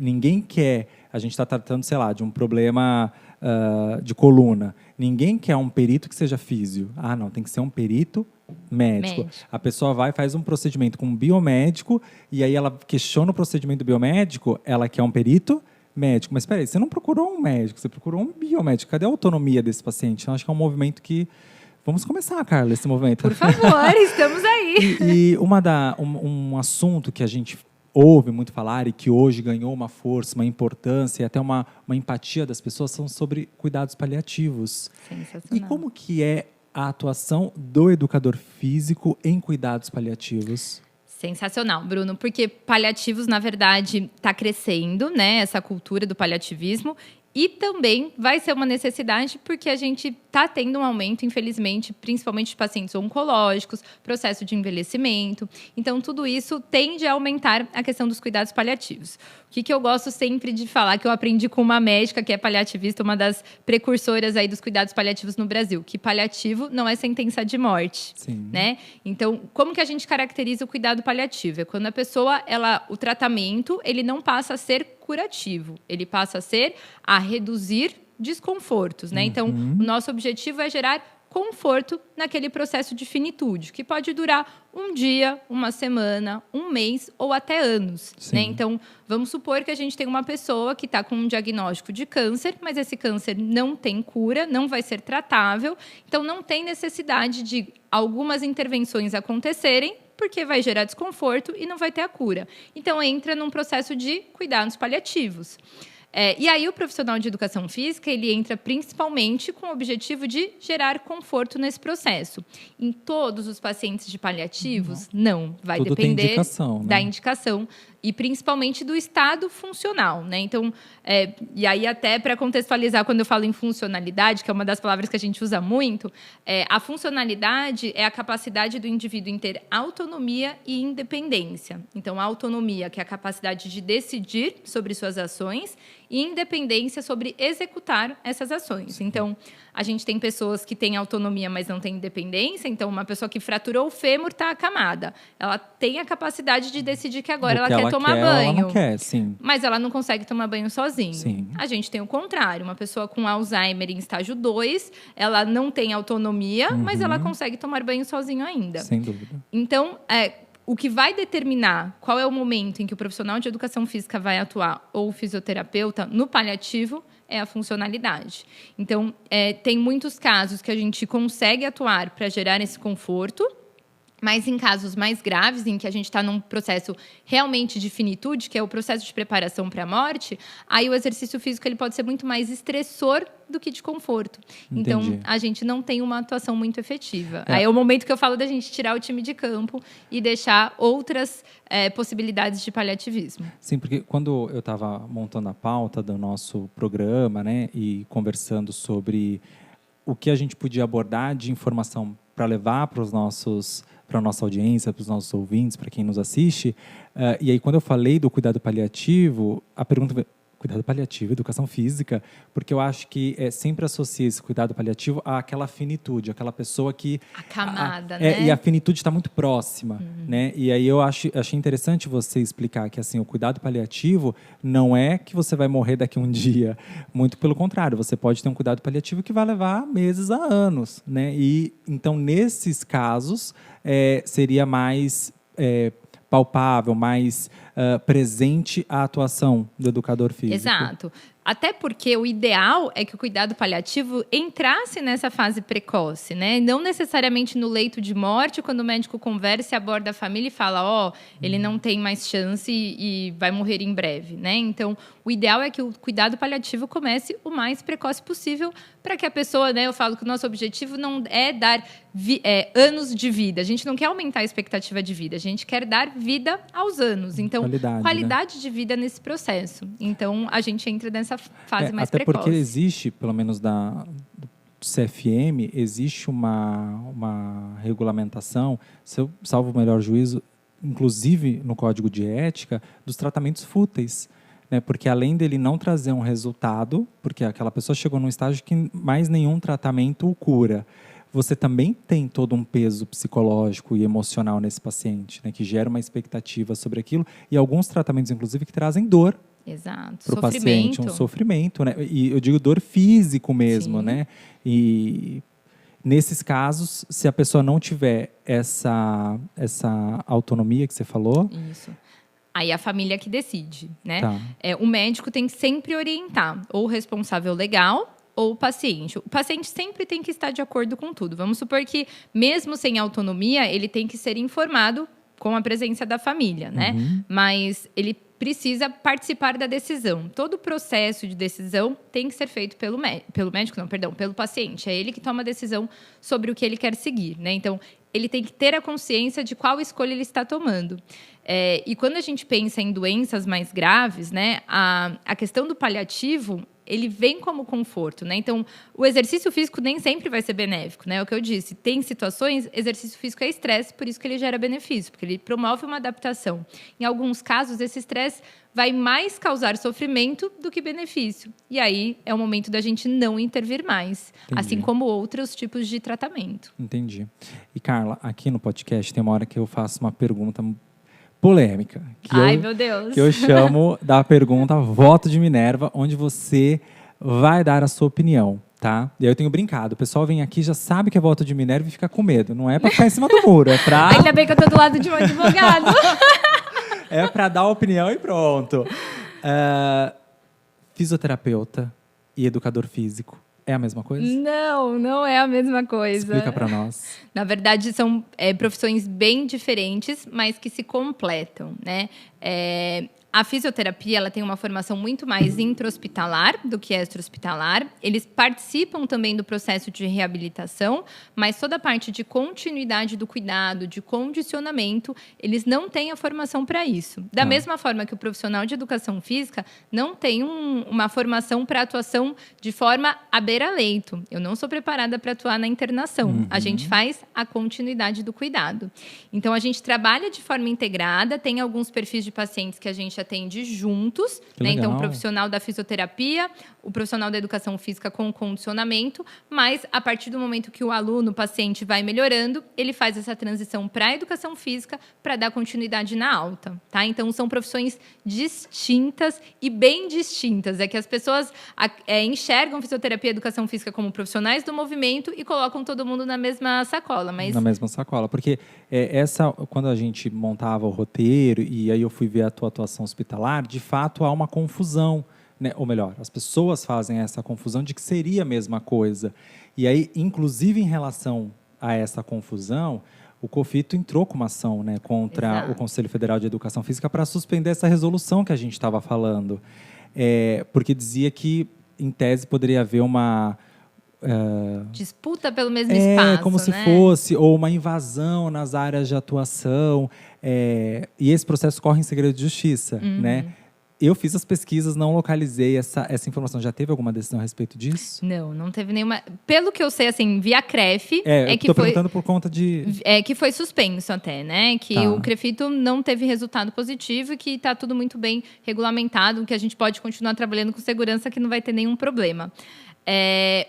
ninguém quer... A gente está tratando, sei lá, de um problema de coluna. Ninguém quer um perito que seja físio. Ah, não, tem que ser um perito médico. A pessoa vai, faz um procedimento com um biomédico, e aí ela questiona o procedimento biomédico, ela quer um perito médico. Mas espera aí, você não procurou um médico, você procurou um biomédico. Cadê a autonomia desse paciente? Então, acho que é um movimento que... Vamos começar, Carla, esse movimento. Por favor, estamos aí. E um assunto que a gente ouve muito falar e que hoje ganhou uma força, uma importância e até uma empatia das pessoas são sobre cuidados paliativos. Sensacional. E como que é a atuação do educador físico em cuidados paliativos? Sensacional, Bruno, porque paliativos, na verdade, está crescendo, né? Essa cultura do paliativismo. E também vai ser uma necessidade porque a gente está tendo um aumento, infelizmente, principalmente de pacientes oncológicos, processo de envelhecimento. Então, tudo isso tende a aumentar a questão dos cuidados paliativos. O que eu gosto sempre de falar, que eu aprendi com uma médica que é paliativista, uma das precursoras aí dos cuidados paliativos no Brasil, que paliativo não é sentença de morte. Sim. Né? Então, como que a gente caracteriza o cuidado paliativo? É quando a pessoa, o tratamento, ele não passa a ser curativo, ele passa a reduzir desconfortos, né? Então, o nosso objetivo é gerar conforto naquele processo de finitude, que pode durar um dia, uma semana, um mês ou até anos, né? Então, vamos supor que a gente tem uma pessoa que está com um diagnóstico de câncer, mas esse câncer não tem cura, não vai ser tratável, então não tem necessidade de algumas intervenções acontecerem, porque vai gerar desconforto e não vai ter a cura. Então, entra num processo de cuidados paliativos. E aí, o profissional de educação física, ele entra principalmente com o objetivo de gerar conforto nesse processo. Em todos os pacientes de paliativos, não. Vai Tudo depender tem indicação, né? da indicação e principalmente do estado funcional, né? Então, e aí até para contextualizar, quando eu falo em funcionalidade, que é uma das palavras que a gente usa muito, a funcionalidade é a capacidade do indivíduo em ter autonomia e independência. Então, a autonomia, que é a capacidade de decidir sobre suas ações, e independência sobre executar essas ações. Então, a gente tem pessoas que têm autonomia, mas não têm independência. Então, uma pessoa que fraturou o fêmur está acamada. Ela tem a capacidade de decidir que agora ela quer tomar banho. Ela não quer, sim. Mas ela não consegue tomar banho sozinha. Sim. A gente tem o contrário. Uma pessoa com Alzheimer em estágio 2, ela não tem autonomia, mas ela consegue tomar banho sozinha ainda. Sem dúvida. Então, o que vai determinar qual é o momento em que o profissional de educação física vai atuar ou o fisioterapeuta no paliativo é a funcionalidade. Então, tem muitos casos que a gente consegue atuar para gerar esse conforto, mas em casos mais graves, em que a gente está num processo realmente de finitude, que é o processo de preparação para a morte, aí o exercício físico ele pode ser muito mais estressor do que de conforto. Entendi. Então, a gente não tem uma atuação muito efetiva. Aí é o momento que eu falo da gente tirar o time de campo e deixar outras possibilidades de paliativismo. Sim, porque quando eu estava montando a pauta do nosso programa, né, e conversando sobre o que a gente podia abordar de informação para levar para a nossa audiência, para os nossos ouvintes, para quem nos assiste. E aí, quando eu falei do cuidado paliativo, a pergunta veio, cuidado paliativo, educação física, porque eu acho que sempre associa esse cuidado paliativo àquela finitude, aquela pessoa que... A camada, né? E a finitude está muito próxima, né? E aí eu achei interessante você explicar que assim, o cuidado paliativo não é que você vai morrer daqui a um dia, muito pelo contrário, você pode ter um cuidado paliativo que vai levar meses a anos, né? E então, nesses casos, seria mais palpável, mais presente a atuação do educador físico. Exato. Até porque o ideal é que o cuidado paliativo entrasse nessa fase precoce, né? Não necessariamente no leito de morte, quando o médico conversa e aborda a família e fala, ele não tem mais chance e vai morrer em breve, né? Então, o ideal é que o cuidado paliativo comece o mais precoce possível para que a pessoa, né? Eu falo que o nosso objetivo não é dar anos de vida. A gente não quer aumentar a expectativa de vida, a gente quer dar vida aos anos. Então, qualidade de vida nesse processo. Então, a gente entra nessa fase mais até precoce. Até porque existe, pelo menos do CFM, existe uma regulamentação, se eu salvo o melhor juízo, inclusive no Código de Ética, dos tratamentos fúteis. Né? Porque além dele não trazer um resultado, porque aquela pessoa chegou num estágio que mais nenhum tratamento o cura, você também tem todo um peso psicológico e emocional nesse paciente, né? Que gera uma expectativa sobre aquilo, e alguns tratamentos, inclusive, que trazem dor. Exato. Para o paciente, um sofrimento, né? E eu digo dor físico mesmo, sim, né? E nesses casos, se a pessoa não tiver essa autonomia que você falou... Isso. Aí a família que decide, né? Tá. O médico tem que sempre orientar ou o responsável legal ou o paciente. O paciente sempre tem que estar de acordo com tudo. Vamos supor que, mesmo sem autonomia, ele tem que ser informado com a presença da família, né? Mas ele precisa participar da decisão. Todo o processo de decisão tem que ser feito pelo paciente. É ele que toma a decisão sobre o que ele quer seguir, né? Então, ele tem que ter a consciência de qual escolha ele está tomando. E quando a gente pensa em doenças mais graves, né, a questão do paliativo, ele vem como conforto, né? Então, o exercício físico nem sempre vai ser benéfico, né? É o que eu disse. Tem situações, exercício físico é estresse, por isso que ele gera benefício, porque ele promove uma adaptação. Em alguns casos, esse estresse vai mais causar sofrimento do que benefício. E aí, é o momento da gente não intervir mais. Entendi. Assim como outros tipos de tratamento. Entendi. E, Carla, aqui no podcast tem uma hora que eu faço uma pergunta polêmica. Meu Deus! Que eu chamo da pergunta Voto de Minerva, onde você vai dar a sua opinião, tá? E aí eu tenho brincado. O pessoal vem aqui, já sabe que é voto de Minerva e fica com medo. Não é pra ficar em cima do muro, é pra... Ainda bem que eu tô do lado de um advogado. É pra dar a opinião e pronto. Fisioterapeuta e educador físico. É a mesma coisa? Não, não é a mesma coisa. Explica para nós. Na verdade, são profissões bem diferentes, mas que se completam, né? A fisioterapia, ela tem uma formação muito mais intra-hospitalar do que extra-hospitalar. Eles participam também do processo de reabilitação, mas toda a parte de continuidade do cuidado, de condicionamento, eles não têm a formação para isso. Da mesma forma que o profissional de educação física não tem uma formação para atuação de forma à beira-leito. Eu não sou preparada para atuar na internação. A gente faz a continuidade do cuidado. Então, a gente trabalha de forma integrada, tem alguns perfis de pacientes que a gente atende juntos, né? Então, o profissional da fisioterapia, o profissional da educação física com condicionamento, mas a partir do momento que o aluno, o paciente vai melhorando, ele faz essa transição para a educação física para dar continuidade na alta, tá? Então, são profissões distintas e bem distintas. É que as pessoas enxergam fisioterapia e educação física como profissionais do movimento e colocam todo mundo na mesma sacola. Mas... Na mesma sacola, porque quando a gente montava o roteiro e aí eu fui ver a tua atuação hospitalar, de fato há uma confusão, né? Ou melhor, as pessoas fazem essa confusão de que seria a mesma coisa. E aí, inclusive em relação a essa confusão, o COFITO entrou com uma ação, né, contra o Conselho Federal de Educação Física para suspender essa resolução que a gente estava falando. Porque dizia que, em tese, poderia haver uma... disputa pelo mesmo espaço, como se fosse, ou uma invasão nas áreas de atuação. E esse processo corre em segredo de justiça, né? Eu fiz as pesquisas, não localizei essa informação. Já teve alguma decisão a respeito disso? Não teve nenhuma. Pelo que eu sei, assim, via CREF... Estou perguntando por conta de... que foi suspenso até, né? Que o CREFITO não teve resultado positivo e que está tudo muito bem regulamentado, que a gente pode continuar trabalhando com segurança, que não vai ter nenhum problema.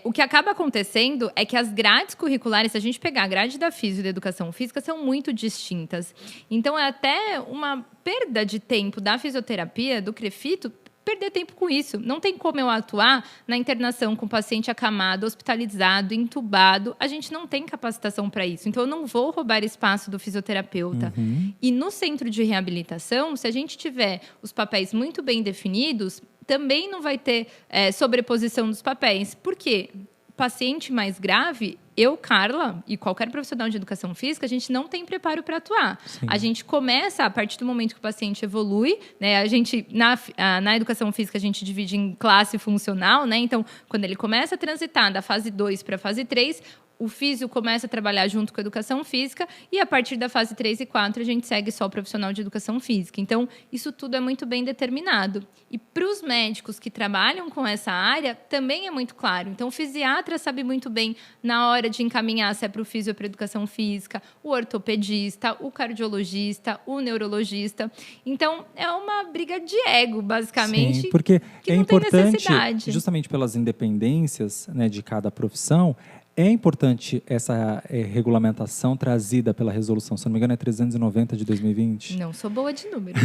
O que acaba acontecendo é que as grades curriculares, se a gente pegar a grade da Físio e da Educação Física, são muito distintas. Então, é até uma perda de tempo da fisioterapia, do CREFITO, perder tempo com isso. Não tem como eu atuar na internação com paciente acamado, hospitalizado, entubado. A gente não tem capacitação para isso. Então, eu não vou roubar espaço do fisioterapeuta. E no centro de reabilitação, se a gente tiver os papéis muito bem definidos, também não vai ter sobreposição dos papéis. Por quê? Paciente mais grave, eu, Carla, e qualquer profissional de educação física, a gente não tem preparo para atuar. Sim. A gente começa, a partir do momento que o paciente evolui, né? A gente, na educação física, a gente divide em classe funcional, né? Então, quando ele começa a transitar da fase 2 para a fase 3, o físio começa a trabalhar junto com a educação física e, a partir da fase 3 e 4, a gente segue só o profissional de educação física. Então, isso tudo é muito bem determinado. E para os médicos que trabalham com essa área, também é muito claro. Então, o fisiatra sabe muito bem, na hora de encaminhar se é para o físio ou para a educação física, o ortopedista, o cardiologista, o neurologista. Então, é uma briga de ego, basicamente. Sim, porque que é não tem importante, necessidade. justamente pelas independências, né, de cada profissão, é importante essa regulamentação trazida pela resolução, se não me engano é 390 de 2020. Não sou boa de número.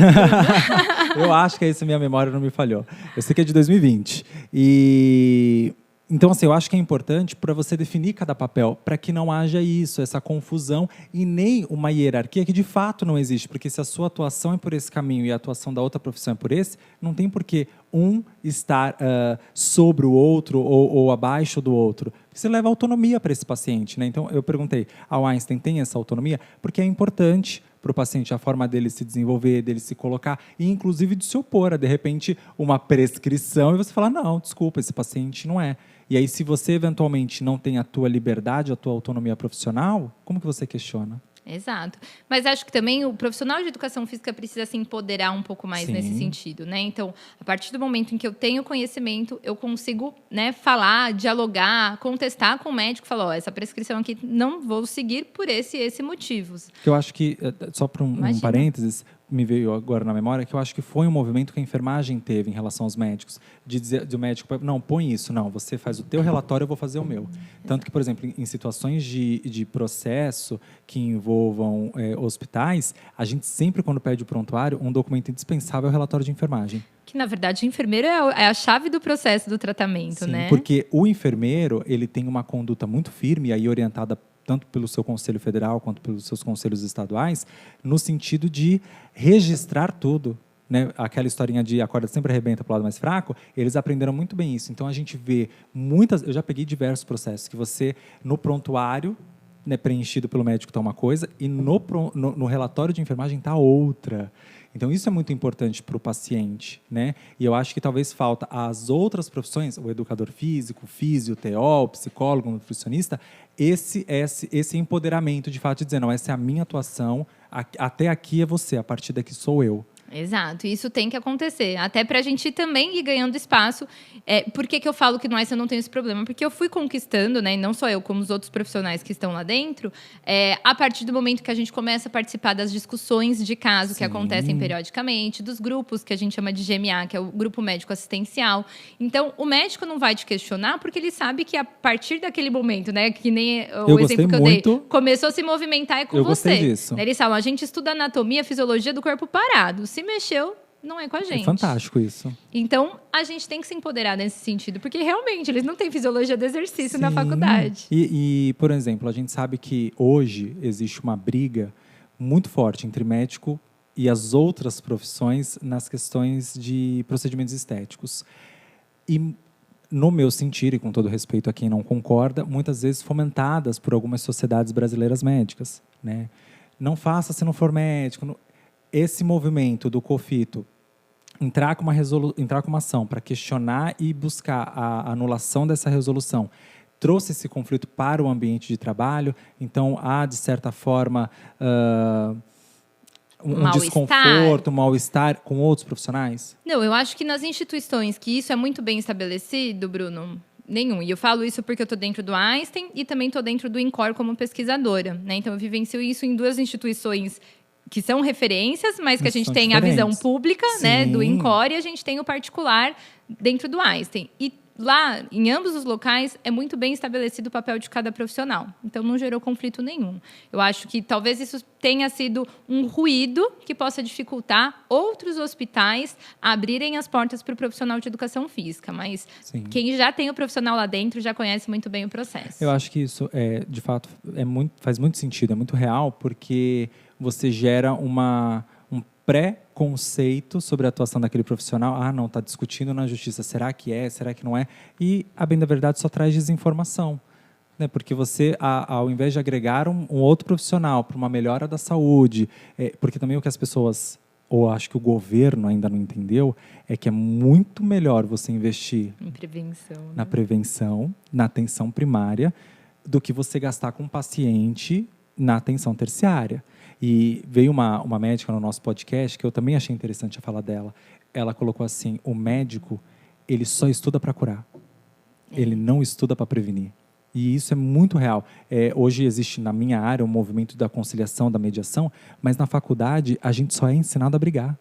Eu acho que essa minha memória não me falhou. Eu sei que é de 2020. Então, assim, eu acho que é importante para você definir cada papel, para que não haja isso, essa confusão e nem uma hierarquia que de fato não existe. Porque se a sua atuação é por esse caminho e a atuação da outra profissão é por esse, não tem por que um estar sobre o outro ou abaixo do outro. Você leva autonomia para esse paciente, né? Então, eu perguntei, o Einstein tem essa autonomia? Porque é importante para o paciente a forma dele se desenvolver, dele se colocar e, inclusive, de se opor a, de repente, uma prescrição e você falar, não, desculpa, esse paciente não é. E aí, se você, eventualmente, não tem a tua liberdade, a tua autonomia profissional, como que você questiona? Exato. Mas acho que também o profissional de educação física precisa se empoderar um pouco mais nesse sentido, né? Então, a partir do momento em que eu tenho conhecimento, eu consigo, né, falar, dialogar, contestar com o médico, falar, essa prescrição aqui não vou seguir por esse motivos. Eu acho que, só para um parênteses, me veio agora na memória, que eu acho que foi um movimento que a enfermagem teve em relação aos médicos, de dizer do médico, não, põe isso, não, você faz o teu relatório, eu vou fazer o meu. Tanto que, por exemplo, em situações de processo que envolvam hospitais, a gente sempre, quando pede o prontuário, um documento indispensável é o relatório de enfermagem. Que, na verdade, o enfermeiro é a chave do processo do tratamento, Sim, né? Porque o enfermeiro, ele tem uma conduta muito firme e aí orientada tanto pelo seu Conselho Federal quanto pelos seus conselhos estaduais, no sentido de registrar tudo. Né? Aquela historinha de a corda sempre arrebenta para o lado mais fraco, eles aprenderam muito bem isso. Então, a gente vê muitas... Eu já peguei diversos processos que você, no prontuário, né, preenchido pelo médico, está uma coisa, e no relatório de enfermagem está outra. Então, isso é muito importante para o paciente, né? E eu acho que talvez falta às outras profissões, o educador físico, o físio, o TO, o psicólogo, o nutricionista, esse empoderamento de fato de dizer, não, essa é a minha atuação, até aqui é você, a partir daqui sou eu. Exato, isso tem que acontecer, até para a gente também ir ganhando espaço. Por que eu falo que no Einstein eu não tenho esse problema? Porque eu fui conquistando, né, e não só eu, como os outros profissionais que estão lá dentro, a partir do momento que a gente começa a participar das discussões de caso que acontecem periodicamente, dos grupos que a gente chama de GMA, que é o Grupo Médico Assistencial. Então, o médico não vai te questionar, porque ele sabe que a partir daquele momento, né, que nem o exemplo que eu dei, começou a se movimentar com você. Eu gostei disso. Eles falam, a gente estuda anatomia, fisiologia do corpo parado. Se mexeu, não é com a gente. É fantástico isso. Então, a gente tem que se empoderar nesse sentido, porque realmente eles não têm fisiologia do exercício na faculdade. E, por exemplo, a gente sabe que hoje existe uma briga muito forte entre médico e as outras profissões nas questões de procedimentos estéticos. E, no meu sentir, e com todo respeito a quem não concorda, muitas vezes fomentadas por algumas sociedades brasileiras médicas, né? Não faça se não for médico. Esse movimento do COFITO entrar com uma ação para questionar e buscar a anulação dessa resolução trouxe esse conflito para o ambiente de trabalho. Então, há, de certa forma, um desconforto, um mal-estar com outros profissionais? Não, eu acho que nas instituições que isso é muito bem estabelecido, Bruno, nenhum. E eu falo isso porque eu estou dentro do Einstein e também estou dentro do INCOR como pesquisadora, né? Então, eu vivencio isso em duas instituições que são referências, mas que a gente tem a visão pública, né, do INCOR, e a gente tem o particular dentro do Einstein. E lá, em ambos os locais, é muito bem estabelecido o papel de cada profissional. Então, não gerou conflito nenhum. Eu acho que talvez isso tenha sido um ruído que possa dificultar outros hospitais a abrirem as portas para o profissional de educação física. Mas quem já tem o profissional lá dentro já conhece muito bem o processo. Eu acho que isso, de fato, faz muito sentido, é muito real, porque você gera um pré-conceito sobre a atuação daquele profissional. Ah, não, está discutindo na justiça. Será que é? Será que não é? E, a bem da verdade, só traz desinformação. Né? Porque você, ao invés de agregar um outro profissional para uma melhora da saúde, porque também o que as pessoas, ou acho que o governo ainda não entendeu, é que é muito melhor você investir em prevenção, na prevenção, na atenção primária, do que você gastar com o paciente na atenção terciária. E veio uma médica no nosso podcast, que eu também achei interessante a fala dela. Ela colocou assim, o médico, ele só estuda para curar. Ele não estuda para prevenir. E isso é muito real. Hoje existe na minha área o movimento da conciliação, da mediação, mas na faculdade a gente só é ensinado a brigar.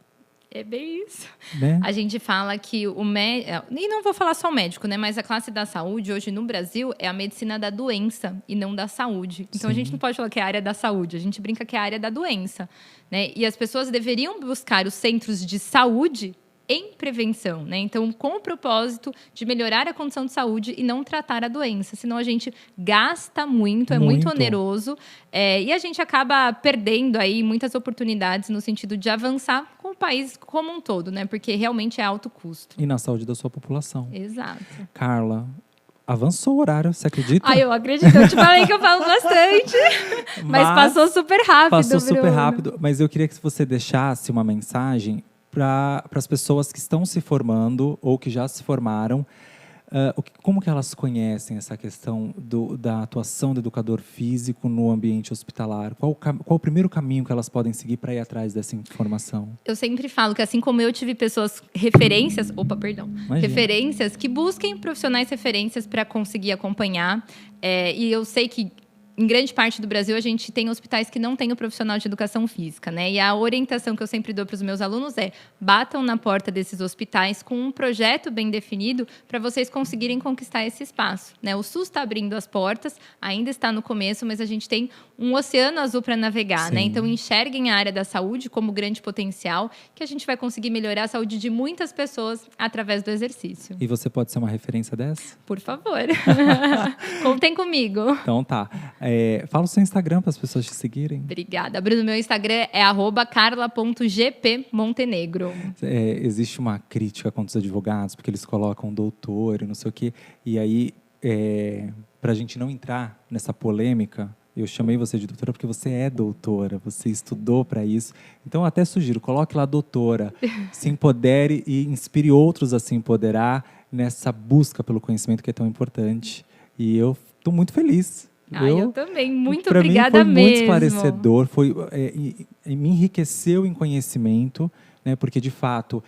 É bem isso. Né? A gente fala que o médico, e não vou falar só o médico, né? Mas a classe da saúde hoje no Brasil é a medicina da doença e não da saúde. Então, Sim. A gente não pode falar que é a área da saúde, a gente brinca que é a área da doença. Né? E as pessoas deveriam buscar os centros de saúde em prevenção, né? Então, com o propósito de melhorar a condição de saúde e não tratar a doença. Senão, a gente gasta muito, é muito oneroso. E a gente acaba perdendo aí muitas oportunidades no sentido de avançar com o país como um todo, né? Porque realmente é alto custo. E na saúde da sua população. Exato. Carla, avançou o horário, você acredita? Eu acredito. Eu te falei que eu falo bastante. Mas passou super rápido, Passou super Bruno. rápido. Mas eu queria que você deixasse uma mensagem para as pessoas que estão se formando ou que já se formaram, como que elas conhecem essa questão da atuação do educador físico no ambiente hospitalar? Qual o primeiro caminho que elas podem seguir para ir atrás dessa informação? Eu sempre falo que assim como eu tive pessoas referências que busquem profissionais referências para conseguir acompanhar. E eu sei que em grande parte do Brasil, a gente tem hospitais que não têm o profissional de educação física, né? E a orientação que eu sempre dou para os meus alunos é: batam na porta desses hospitais com um projeto bem definido para vocês conseguirem conquistar esse espaço, né? O SUS está abrindo as portas, ainda está no começo, mas a gente tem um oceano azul para navegar, Sim. né? Então, enxerguem a área da saúde como grande potencial, que a gente vai conseguir melhorar a saúde de muitas pessoas através do exercício. E você pode ser uma referência dessa? Por favor. Contem comigo. Então tá. Fala o seu Instagram para as pessoas te seguirem. Obrigada, Bruno. Meu Instagram é @carla.gpmontenegro. Existe uma crítica contra os advogados, porque eles colocam doutor e não sei o quê. E aí, para a gente não entrar nessa polêmica, eu chamei você de doutora porque você é doutora, você estudou para isso. Então, eu até sugiro, coloque lá doutora, se empodere e inspire outros a se empoderar nessa busca pelo conhecimento que é tão importante. E eu estou muito feliz. Eu também. Muito obrigada mesmo. Para mim foi muito esclarecedor, me enriqueceu em conhecimento, né, porque, de fato,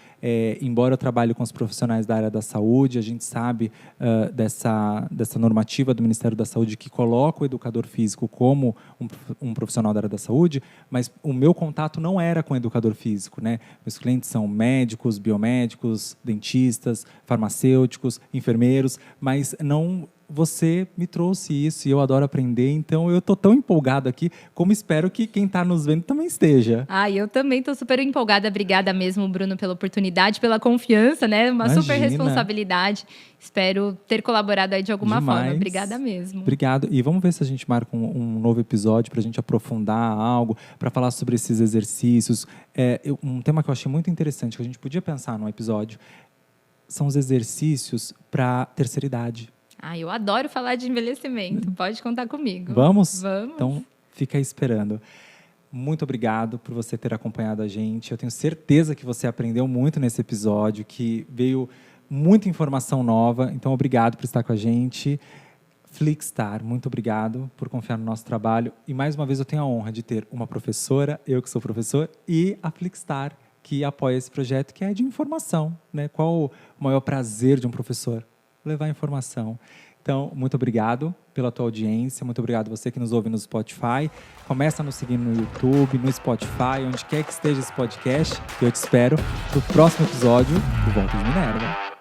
embora eu trabalhe com os profissionais da área da saúde, a gente sabe dessa normativa do Ministério da Saúde que coloca o educador físico como um profissional da área da saúde, mas o meu contato não era com o educador físico. Né? Meus clientes são médicos, biomédicos, dentistas, farmacêuticos, enfermeiros, mas não... Você me trouxe isso e eu adoro aprender, então eu estou tão empolgado aqui, como espero que quem está nos vendo também esteja. Eu também estou super empolgada. Obrigada mesmo, Bruno, pela oportunidade, pela confiança, né? Uma super responsabilidade. Espero ter colaborado aí de alguma forma. Obrigada mesmo. Obrigado. E vamos ver se a gente marca um novo episódio para a gente aprofundar algo, para falar sobre esses exercícios. Um tema que eu achei muito interessante, que a gente podia pensar num episódio, são os exercícios para terceira idade. Eu adoro falar de envelhecimento. Pode contar comigo. Vamos? Vamos. Então, fica aí esperando. Muito obrigado por você ter acompanhado a gente. Eu tenho certeza que você aprendeu muito nesse episódio, que veio muita informação nova. Então, obrigado por estar com a gente. Flixstar, muito obrigado por confiar no nosso trabalho. E, mais uma vez, eu tenho a honra de ter uma professora, eu que sou professor, e a Flixstar, que apoia esse projeto, que é de informação. Né? Qual o maior prazer de um professor? Levar informação. Então, muito obrigado pela tua audiência, muito obrigado você que nos ouve no Spotify. Começa a nos seguir no YouTube, no Spotify, onde quer que esteja esse podcast. Eu te espero no próximo episódio do Volta de Minerva.